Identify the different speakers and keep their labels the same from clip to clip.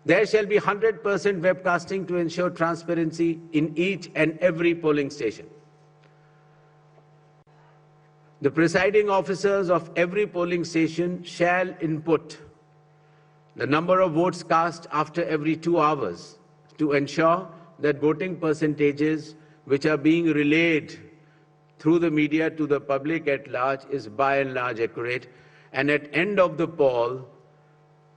Speaker 1: There shall be 100% webcasting to ensure transparency in each and every polling station. The presiding officers of every polling station shall input the number of votes cast after every 2 hours to ensure that voting percentages which are being relayed through the media to the public at large is by and large accurate, and at end of the poll,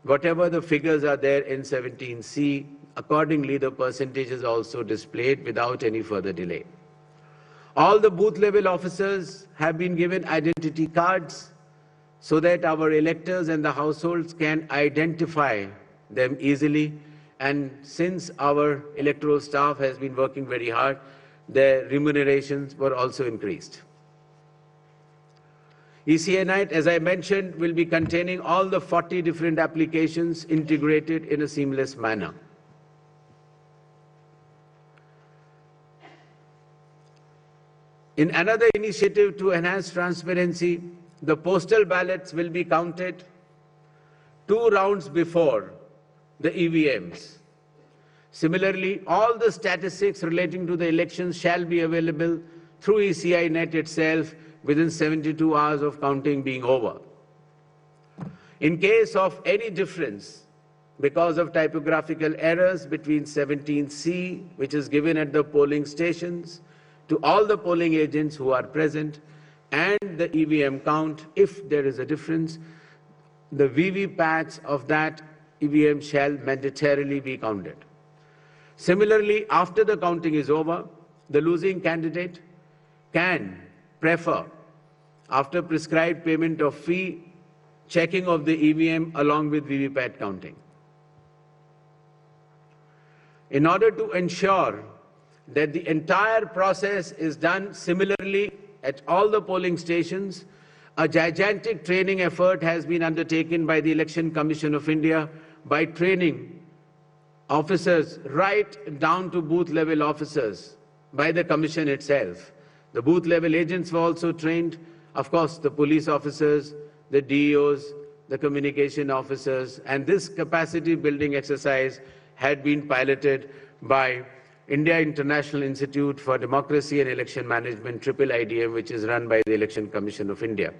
Speaker 1: whatever the figures are there in 17C, accordingly the percentage is also displayed without any further delay. All the booth level officers have been given identity cards so that our electors and the households can identify them easily, and since our electoral staff has been working very hard, their remunerations were also increased. ECI Night, as I mentioned, will be containing all the 40 different applications integrated in a seamless manner. In another initiative to enhance transparency, the postal ballots will be counted 2 rounds before the EVMs. Similarly, all the statistics relating to the elections shall be available through ECI Net itself within 72 hours of counting being over. In case of any difference because of typographical errors between 17C, which is given at the polling stations, to all the polling agents who are present, and the EVM count, if there is a difference, the VVPATs of that EVM shall mandatorily be counted. Similarly, after the counting is over, the losing candidate can prefer, after prescribed payment of fee, checking of the EVM along with VVPAT counting. In order to ensure that the entire process is done similarly at all the polling stations, a gigantic training effort has been undertaken by the Election Commission of India by training officers right down to booth level officers by the Commission itself. The booth level agents were also trained, of course the police officers, the DEOs, the communication officers, and this capacity building exercise had been piloted by India International Institute for Democracy and Election Management, IIIDM, which is run by the Election Commission of India.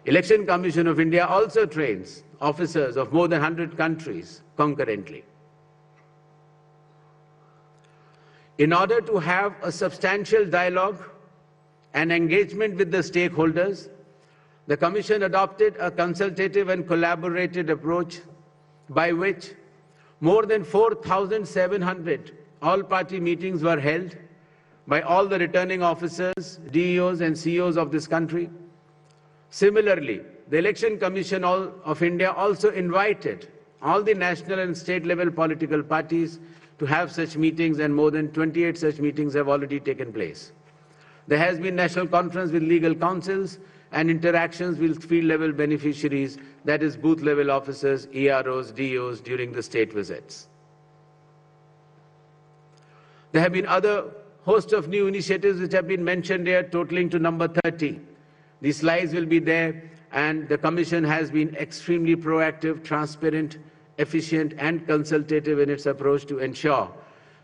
Speaker 1: Election Commission of India also trains officers of more than 100 countries concurrently. In order to have a substantial dialogue and engagement with the stakeholders, the Commission adopted a consultative and collaborative approach by which more than 4,700 all-party meetings were held by all the returning officers, DEOs and CEOs of this country. Similarly, the Election Commission of India also invited all the national and state level political parties to have such meetings, and more than 28 such meetings have already taken place. There has been national conference with legal councils and interactions with field level beneficiaries, that is booth level officers, EROs, DEOs during the state visits. There have been other host of new initiatives which have been mentioned here, totaling to number 30. These slides will be there, and the Commission has been extremely proactive, transparent, efficient and consultative in its approach to ensure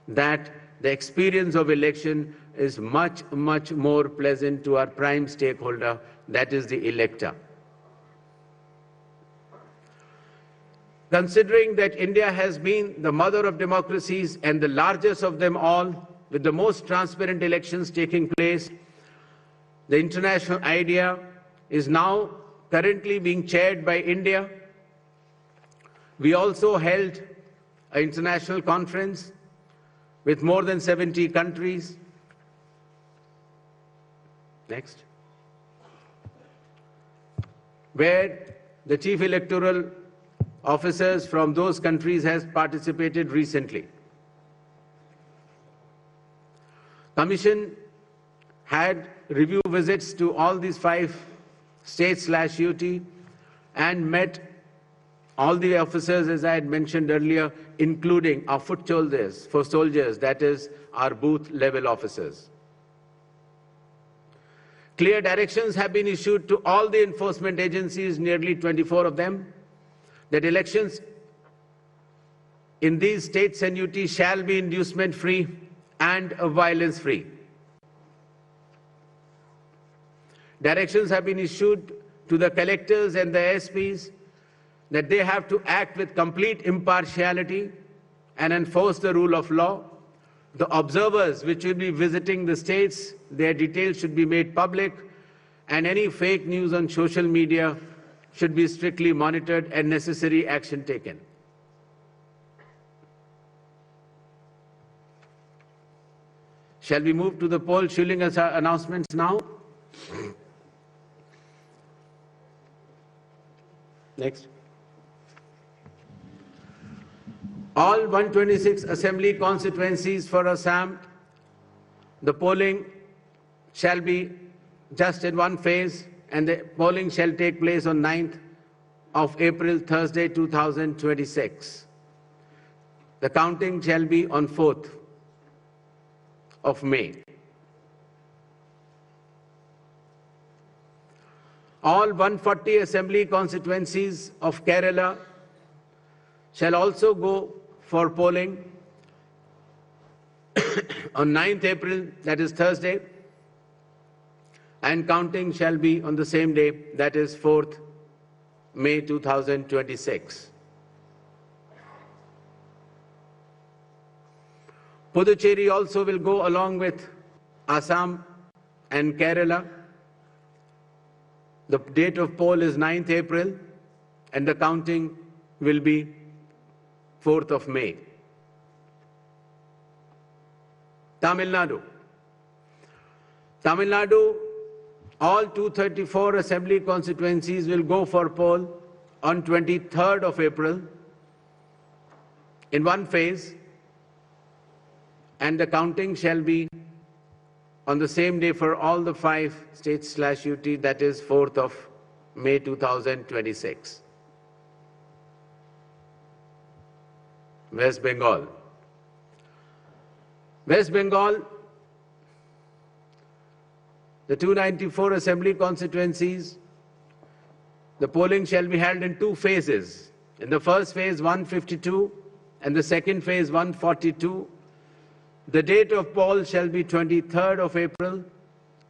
Speaker 1: that the experience of election is much, much more pleasant to our prime stakeholder, that is the elector. Considering that India has been the mother of democracies and the largest of them all, with the most transparent elections taking place, the international idea is now currently being chaired by India. We also held an international conference with more than 70 countries. Next. Where the chief electoral officers from those countries has participated recently. Commission had review visits to all these 5 states/UT and met all the officers, as I had mentioned earlier, including our foot soldiers, that is our booth level officers. Clear directions have been issued to all the enforcement agencies, nearly 24 of them, that elections in these states and UT shall be inducement-free and violence-free. Directions have been issued to the collectors and the SPs that they have to act with complete impartiality and enforce the rule of law. The observers which will be visiting the states, their details should be made public, and any fake news on social media should be strictly monitored and necessary action taken. Shall we move to the poll shilling announcements now? Next. All 126 assembly constituencies for Assam, the polling shall be just in one phase, and the polling shall take place on 9th of April, Thursday, 2026. The counting shall be on 4th of May. All 140 assembly constituencies of Kerala shall also go for polling on 9th April, that is Thursday, and counting shall be on the same day, that is 4th May 2026. Puducherry also will go along with Assam and Kerala. The date of poll is 9th April and the counting will be 4th of May. Tamil Nadu. Tamil Nadu, all 234 assembly constituencies will go for poll on 23rd of April in one phase, and the counting shall be on the same day for all the 5 states/UT, that is 4th of May 2026. West Bengal. West Bengal, the 294 assembly constituencies, the polling shall be held in 2 phases. In the first phase, 152, and the second phase, 142. The date of poll shall be 23rd of April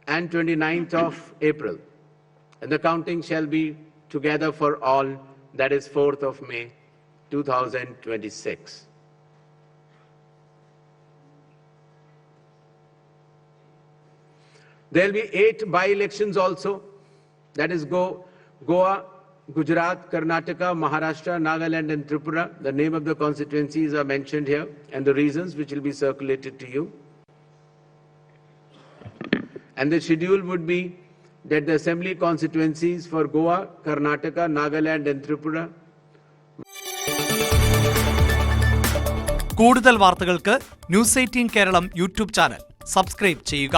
Speaker 1: and 29th of April. And the counting shall be together for all, that is 4th of May 2026. There will be 8 by-elections also, that is Goa, Gujarat, Karnataka, Maharashtra, Nagaland and Tripura. The name of the constituencies are mentioned here and the reasons which will be circulated to you. And the schedule would be that the assembly constituencies for Goa, Karnataka, Nagaland and Tripura.
Speaker 2: കൂടുതൽ വാർത്തകൾക്ക് news 18 Keralam YouTube channel subscribe ചെയ്യുക.